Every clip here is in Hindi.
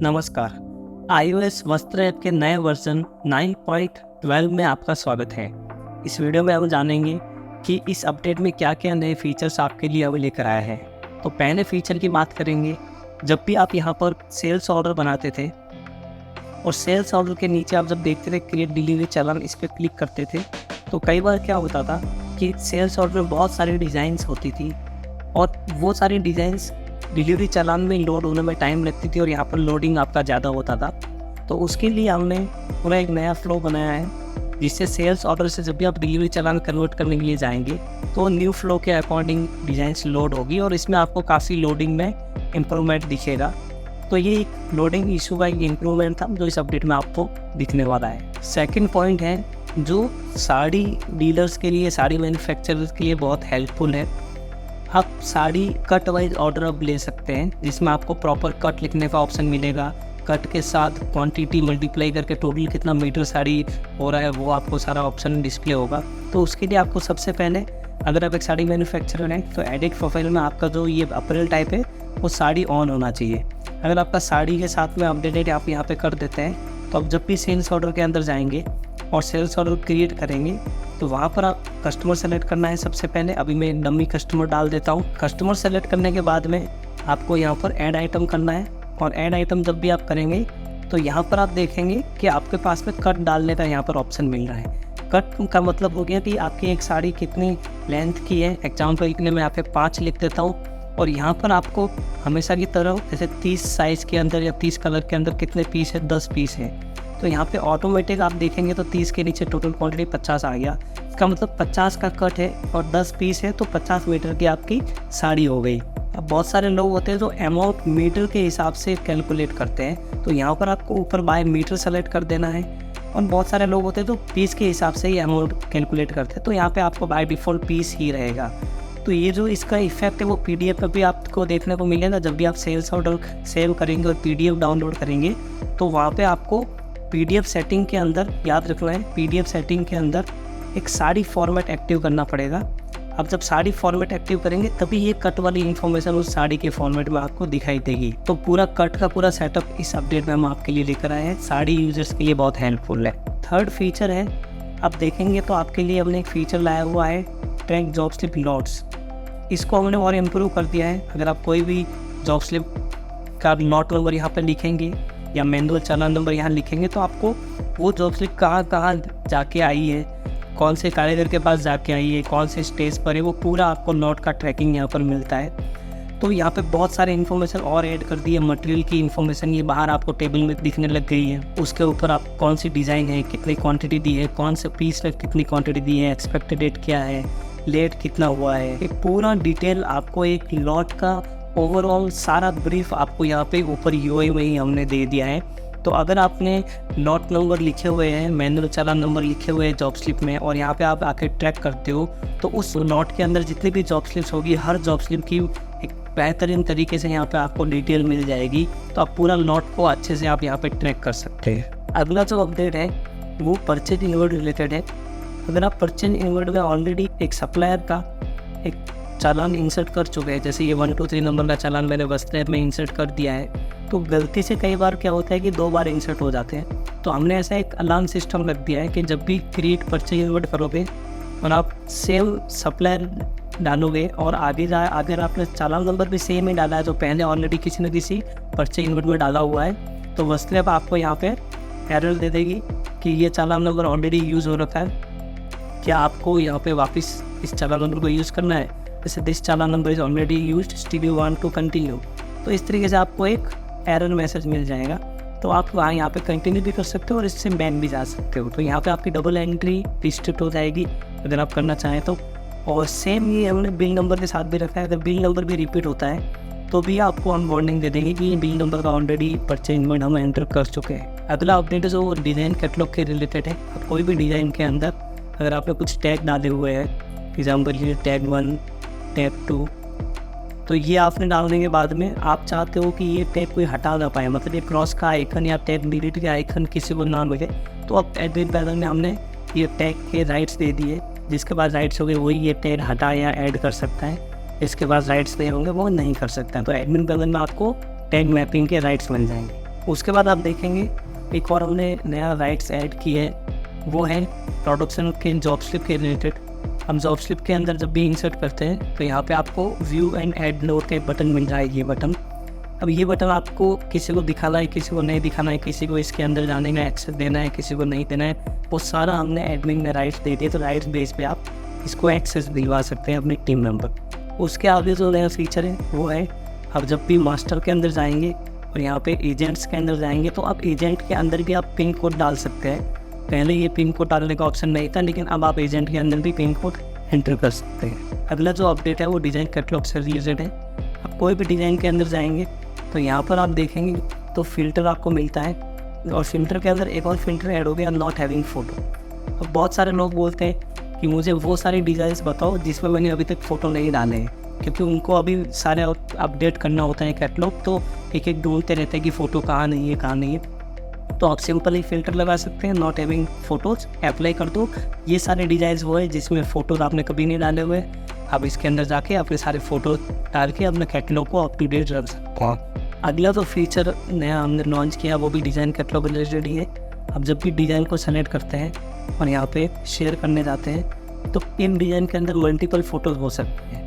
नमस्कार। iOS वस्त्र ऐप के नए वर्जन 9.12 में आपका स्वागत है। इस वीडियो में हम जानेंगे कि इस अपडेट में क्या-क्या नए फीचर्स आपके लिए अब लेकर आया है। तो पहले फीचर की बात करेंगे। जब भी आप यहाँ पर सेल्स ऑर्डर बनाते थे और सेल्स ऑर्डर के नीचे आप जब देखते थे क्रिएट डिलीवरी चालान, इस पर क्लिक करते थे तो कई बार क्या होता था कि सेल्स ऑर्डर में बहुत सारी डिज़ाइंस होती थी और वो सारी डिज़ाइंस डिलीवरी चालान में लोड होने में टाइम लगती थी और यहाँ पर लोडिंग आपका ज़्यादा होता था। तो उसके लिए हमने पूरा एक नया फ्लो बनाया है, जिससे सेल्स ऑर्डर से जब भी आप डिलीवरी चालान कन्वर्ट करने के लिए जाएंगे तो न्यू फ्लो के अकॉर्डिंग डिज़ाइंस लोड होगी और इसमें आपको काफ़ी लोडिंग में इम्प्रूवमेंट दिखेगा। तो ये एक लोडिंग इशू का एक इम्प्रूवमेंट था जो इस अपडेट में आपको दिखने वाला है। सेकेंड पॉइंट है जो साड़ी डीलर्स के लिए, साड़ी मैन्युफैक्चरर्स के लिए बहुत हेल्पफुल है। आप साड़ी कट वाइज ऑर्डर अब ले सकते हैं, जिसमें आपको प्रॉपर कट लिखने का ऑप्शन मिलेगा। कट के साथ क्वांटिटी मल्टीप्लाई करके टोटल कितना मीटर साड़ी हो रहा है वो आपको सारा ऑप्शन डिस्प्ले होगा। तो उसके लिए आपको सबसे पहले, अगर आप एक साड़ी मैन्युफैक्चरर हैं तो एडिट प्रोफाइल में आपका जो ये अपरेल टाइप है वो साड़ी ऑन होना चाहिए। अगर आपका साड़ी के साथ में अपडेटेड आप यहाँ पे कर देते हैं तो आप जब भी सेल्स ऑर्डर के अंदर जाएंगे और सेल्स ऑर्डर क्रिएट करेंगे तो वहाँ पर आप कस्टमर सेलेक्ट करना है सबसे पहले। अभी मैं डमी कस्टमर डाल देता हूँ। कस्टमर सेलेक्ट करने के बाद में आपको यहाँ पर ऐड आइटम करना है और ऐड आइटम जब भी आप करेंगे तो यहाँ पर आप देखेंगे कि आपके पास में कट डालने का यहाँ पर ऑप्शन मिल रहा है। कट का मतलब हो गया कि आपकी एक साड़ी कितनी लेंथ की है। एग्जाम्पल के लिए मैं यहाँ पे 5 लिख देता हूँ और यहाँ पर आपको हमेशा की तरह जैसे 30 साइज़ के अंदर या 30 कलर के अंदर कितने पीस है, 10 पीस है। तो यहाँ पे ऑटोमेटिक आप देखेंगे तो 30 के नीचे टोटल क्वांटिटी 50 आ गया। इसका मतलब 50 का कट है और 10 पीस है तो 50 मीटर की आपकी साड़ी हो गई। अब बहुत सारे लोग होते हैं जो अमाउंट मीटर के हिसाब से कैलकुलेट करते हैं, तो यहाँ पर आपको ऊपर बाय मीटर सेलेक्ट कर देना है। और बहुत सारे लोग होते हैं जो पीस के हिसाब से ही अमाउंट कैलकुलेट करते हैं, तो यहाँ पर आपको बाय डिफ़ॉल्ट पीस ही रहेगा। तो ये जो इसका इफेक्ट है वो PDF पर भी आपको देखने को मिलेगा। जब भी आप सेल्स ऑर्डर सेव करेंगे और PDF डाउनलोड करेंगे तो वहाँ पे आपको PDF सेटिंग के अंदर, याद रखना है PDF सेटिंग के अंदर एक साड़ी फॉर्मेट एक्टिव करना पड़ेगा। अब जब साड़ी फॉर्मेट एक्टिव करेंगे तभी ये कट वाली इन्फॉर्मेशन उस साड़ी के फॉर्मेट में आपको दिखाई देगी। तो पूरा कट का पूरा सेटअप इस अपडेट में हम आपके लिए लेकर आए हैं। साड़ी यूजर्स के लिए बहुत हेल्पफुल है। थर्ड फीचर है, आप देखेंगे तो आपके लिए हमने एक फीचर लाया हुआ है ट्रैक जॉब स्लिप लॉट्स। इसको हमने और इम्प्रूव कर दिया है। अगर आप कोई भी जॉब स्लिप का लॉट नंबर यहाँ पर लिखेंगे या मैनुअल चालान नंबर यहाँ लिखेंगे तो आपको वो जॉब स्लिप कहाँ जाके आई है, कौन से कारीगर के पास जाके आई है, कौन से स्टेज पर है, वो पूरा आपको लॉट का ट्रैकिंग यहाँ पर मिलता है। तो यहाँ पे बहुत सारे इन्फॉर्मेशन और ऐड कर दी है। मटेरियल की इन्फॉर्मेशन ये बाहर आपको टेबल में दिखने लग गई है। उसके ऊपर आप कौन सी डिज़ाइन है, कितनी क्वांटिटी दी है, कौन से पीस में कितनी क्वांटिटी दी है, एक्सपेक्टेड डेट क्या है, लेट कितना हुआ है, एक पूरा डिटेल आपको एक लॉट का ओवरऑल सारा ब्रीफ आपको यहाँ पे ऊपर UI में ही हमने दे दिया है। तो अगर आपने लॉट नंबर लिखे हुए हैं, मैनुअल चालान नंबर लिखे हुए हैं जॉब स्लिप में और यहाँ पे आप आके ट्रैक करते हो तो उस लॉट के अंदर जितनी भी जॉब स्लिप्स होगी हर जॉब स्लिप की एक बेहतरीन तरीके से यहाँ पे आपको डिटेल मिल जाएगी। तो आप पूरा लॉट को अच्छे से आप यहाँ पे ट्रैक कर सकते हैं। अगला जो अपडेट है वो परचेज इनवर्ड रिलेटेड है। अगर आप परचेज इनवर्ड में ऑलरेडी एक सप्लायर का एक चालान इंसर्ट कर चुके हैं, जैसे ये 1 2 3 नंबर का चालान मैंने वस्त्र ऐप में इंसर्ट कर दिया है, तो गलती से कई बार क्या होता है कि 2 बार इंसर्ट हो जाते हैं। तो हमने ऐसा एक अलार्म सिस्टम रख दिया है कि जब भी क्रिएट परचेज इनवर्ड करोगे और आप सेम सप्लायर डालोगे और अगर आपने चालान नंबर भी सेम ही डाला है जो पहले ऑलरेडी किसी न किसी परचेज इनवर्ड में डाला हुआ है, तो वस्त्र ऐप आपको यहाँ पे एरर दे देगी कि ये चालान नंबर ऑलरेडी यूज़ हो रखा है, क्या आपको यहाँ पे वापस इस चालान नंबर को यूज़ करना है। जैसे this challan number is already used, still you want to continue. तो इस तरीके से आपको एक एरर मैसेज मिल जाएगा। तो आप वहाँ यहाँ पे कंटिन्यू भी कर सकते हो और इससे बैन भी जा सकते हो। तो यहाँ पे आपकी डबल एंट्री रिस्ट्रिक्ट हो जाएगी अगर आप करना चाहें तो। और सेम ये हमने बिल नंबर के साथ भी रखा है। अगर बिल नंबर भी रिपीट होता है तो भी आपको हम वार्निंग दे देंगे कि ये बिल नंबर का ऑलरेडी परचेज इनवर्ड हम एंटर कर चुके हैं। अगला अपडेट है जो डिज़ाइन कैटलॉग के रिलेटेड है। आप कोई भी डिज़ाइन के अंदर अगर आपने कुछ टैग डाले हुए हैं, एग्जाम्पल ये टैग 1, टैग 2, तो ये आपने डालने के बाद में आप चाहते हो कि ये टैग कोई हटा ना पाए, मतलब ये क्रॉस का आइकन या टैग डिलीट का आइकन किसी को ना मिले, तो अब एडमिन पैनल में हमने ये टैग के राइट्स दे दिए। जिसके पास राइट्स हो गए वही ये टैग हटा या ऐड कर सकता है, इसके पास राइट्स नहीं होंगे वो नहीं कर सकता। तो एडमिन पैनल में आपको टैग मैपिंग के राइट्स मिल जाएंगे। उसके बाद आप देखेंगे एक और हमने नया राइट्स ऐड की है, वो है प्रोडक्शन के जॉब स्लिप के रिलेटेड। हम जॉब स्लिप के अंदर जब भी इंसर्ट करते हैं तो यहाँ पे आपको व्यू एंड ऐड नोट का बटन मिल रहा है, ये बटन। अब ये बटन आपको किसी को दिखाना है, किसी को नहीं दिखाना है, किसी को इसके अंदर जाने का एक्सेस देना है, किसी को नहीं देना है, वो सारा हमने एडमिन में राइट्स दे दिए। तो राइट्स बेस पे आप इसको एक्सेस दिलवा सकते हैं अपनी टीम मेंबर। उसके आगे जो नया फीचर है वो है, अब जब भी मास्टर के अंदर जाएंगे और यहाँ पे एजेंट्स के अंदर जाएंगे तो आप एजेंट के अंदर भी आप पिन कोड डाल सकते हैं। पहले ये पिन कोड डालने का ऑप्शन नहीं था, लेकिन अब आप एजेंट के अंदर भी पिन कोड एंटर कर सकते हैं। अगला जो अपडेट है वो डिज़ाइन कैटलॉग से रिलेटेड है। आप कोई भी डिज़ाइन के अंदर जाएंगे तो यहाँ पर आप देखेंगे तो फ़िल्टर आपको मिलता है, और फ़िल्टर के अंदर एक और फ़िल्टर ऐड हो गया, नॉट हैविंग फ़ोटो। अब बहुत सारे लोग बोलते हैं कि मुझे वो सारी डिज़ाइंस बताओ जिसमें मैंने अभी तक फ़ोटो नहीं डाले हैं, क्योंकि उनको अभी सारे अपडेट करना होता है कैटलॉग, तो एक एक ढूंढते रहते हैं कि फ़ोटो कहाँ नहीं है, कहाँ नहीं है। तो आप सिंपल ही फ़िल्टर लगा सकते हैं, नॉट हैविंग फ़ोटोज़, अप्लाई कर दो। ये सारे डिज़ाइंस वो है जिसमें फ़ोटोज़ आपने कभी नहीं डाले हुए। आप इसके अंदर जाके अपने सारे फ़ोटो डाल के अपने कैटलॉग को अप टू डेट रख सकते हैं। अगला तो फीचर नया हमने लॉन्च किया वो भी डिज़ाइन कैटलॉग रिलेटेड ही है। अब जब भी डिज़ाइन को सेलेक्ट करते हैं और यहाँ पे शेयर करने जाते हैं तो इन डिज़ाइन के अंदर मल्टीपल फ़ोटोज़ हो सकते हैं।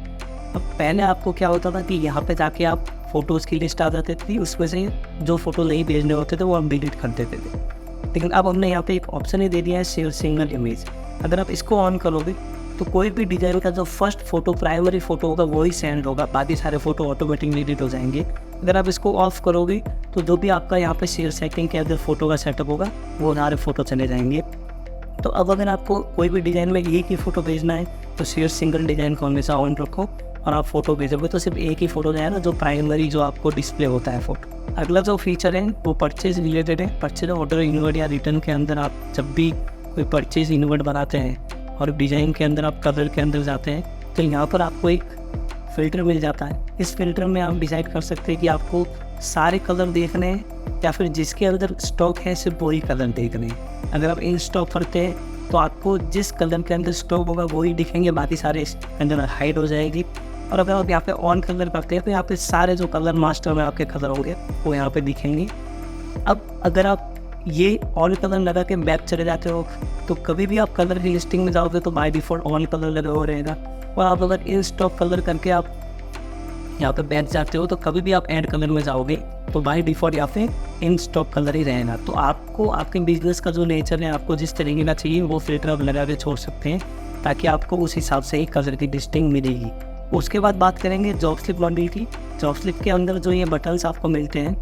अब पहले आपको क्या होता था कि यहाँ पे जाके आप फ़ोटोज़ की लिस्ट आ जाती थी, उसमें से जो फ़ोटो नहीं भेजने होते थे वो हम डिलीट कर देते थे। लेकिन अब हमने यहाँ पे एक ऑप्शन ही दे दिया है, शेयर सिंगल इमेज। अगर आप इसको ऑन करोगे तो कोई भी डिज़ाइन का जो फर्स्ट फ़ोटो प्राइमरी फ़ोटो होगा वही सेंड होगा, बाकी सारे फ़ोटो ऑटोमेटिकली डिलीट हो जाएंगे। अगर आप इसको ऑफ करोगे तो जो भी आपका यहाँ पे शेयर सेटिंग के अंदर फ़ोटो का सेटअप होगा वो सारे फ़ोटो चले जाएंगे। तो अब अगर आपको कोई भी डिज़ाइन में एक ही फ़ोटो भेजना है तो शेयर सिंगल डिज़ाइन को हमेशा ऑन रखो, और आप फ़ोटो भेजोगे तो सिर्फ एक ही फ़ोटो जाए ना, जो प्राइमरी जो आपको डिस्प्ले होता है फ़ोटो। अगला जो फीचर है वो परचेज रिलेटेड है। परचेज ऑर्डर इन्वर्ट या रिटर्न के अंदर आप जब भी कोई परचेज इन्वर्ट बनाते हैं और डिज़ाइन के अंदर आप कलर के अंदर जाते हैं तो यहाँ पर आपको एक फ़िल्टर मिल जाता है। इस फिल्टर में आप डिसाइड कर सकते हैं कि आपको सारे कलर देखने हैं या फिर जिसके अंदर स्टॉक है सिर्फ वही कलर देखने हैं। अगर आप इन स्टॉक करते हैं तो आपको जिस कलर के अंदर स्टॉक होगा वही दिखेंगे, बाकी सारे अंदर हाइड हो जाएगी। और अगर आप यहाँ पे ऑन कलर करते हैं तो यहाँ पे सारे जो कलर मास्टर में आपके कलर होंगे वो यहाँ पे दिखेंगे। अब अगर आप ये ऑन कलर लगा के बैक चले जाते हो तो कभी भी आप कलर की लिस्टिंग में जाओगे तो बाय डिफ़ॉल्ट ऑन कलर लगा हुआ रहेगा, और आप अगर इन स्टॉक कलर करके आप यहाँ पे बैठ जाते हो तो कभी भी आप ऐड कलर में जाओगे तो बाय डिफ़ॉल्ट यहाँ पे इन स्टॉक कलर ही रहेगा। तो आपको आपके बिजनेस का जो नेचर है, आपको जिस तरीके का चाहिए वो फिल्टर आप लगा के छोड़ सकते हैं, ताकि आपको उस हिसाब से ही कलर की लिस्टिंग मिलेगी। उसके बाद बात करेंगे जॉब स्लिप मॉडल की। जॉब स्लिप के अंदर जो ये बटन्स आपको मिलते हैं,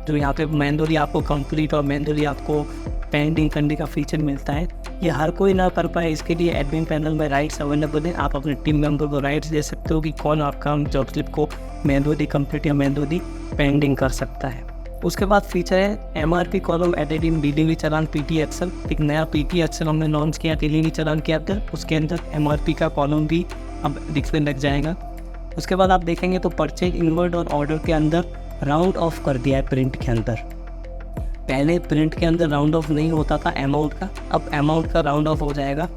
जो यहाँ पे मैनुअली आपको कंप्लीट और मैनुअली आपको पेंडिंग करने का फीचर मिलता है, ये हर कोई ना कर पाए, इसके लिए एडमिन पैनल में राइट्स अवेलेबल है। आप अपने टीम मेंबर को राइट्स दे सकते हो कि कौन आपका जॉब स्लिप को मैनुअली कंप्लीट या मैनुअली पेंडिंग कर सकता है। उसके बाद फीचर है MRP column added in delivery challan PT Excel. एक नया PT एक्सेल हमने लॉन्च किया डिलीवरी चालान के अंदर, उसके अंदर MRP का कॉलम भी अब दिखने लग जाएगा। उसके बाद आप देखेंगे तो परचेज इन्वर्ट और ऑर्डर के अंदर राउंड ऑफ कर दिया है प्रिंट के अंदर। पहले प्रिंट के अंदर राउंड ऑफ नहीं होता था अमाउंट का, अब अमाउंट का राउंड ऑफ हो जाएगा।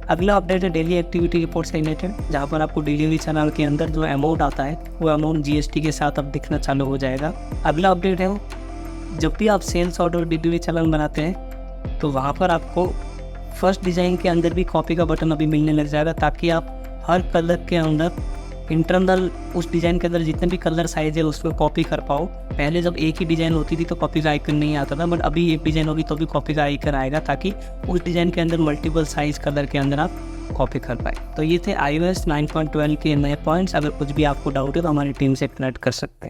अगला अपडेट है डेली एक्टिविटी रिपोर्ट से रिलेटेड, जहाँ पर आपको डिलीवरी चालान के अंदर जो अमाउंट आता है वो अमाउंट GST के साथ अब दिखना चालू हो जाएगा। अगला अपडेट है जब भी आप सेल्स ऑर्डर डिलीवरी चालान बनाते हैं तो वहाँ पर आपको फर्स्ट डिज़ाइन के अंदर भी कॉपी का बटन अभी मिलने लग जाएगा, ताकि आप हर कलर के अंदर इंटरनल उस डिज़ाइन के अंदर जितने भी कलर साइज है उसमें कॉपी कर पाओ। पहले जब एक ही डिज़ाइन होती थी तो कॉपी का आइकन नहीं आता था, बट अभी एक डिज़ाइन होगी तो भी कॉपी का आइकन आएगा, ताकि उस डिज़ाइन के अंदर मल्टीपल साइज कलर के अंदर आप कॉपी कर पाए। तो ये थे iOS 9.12 के नए पॉइंट्स। अगर कुछ भी आपको डाउट है तो हमारी टीम से कनेक्ट कर सकते हैं।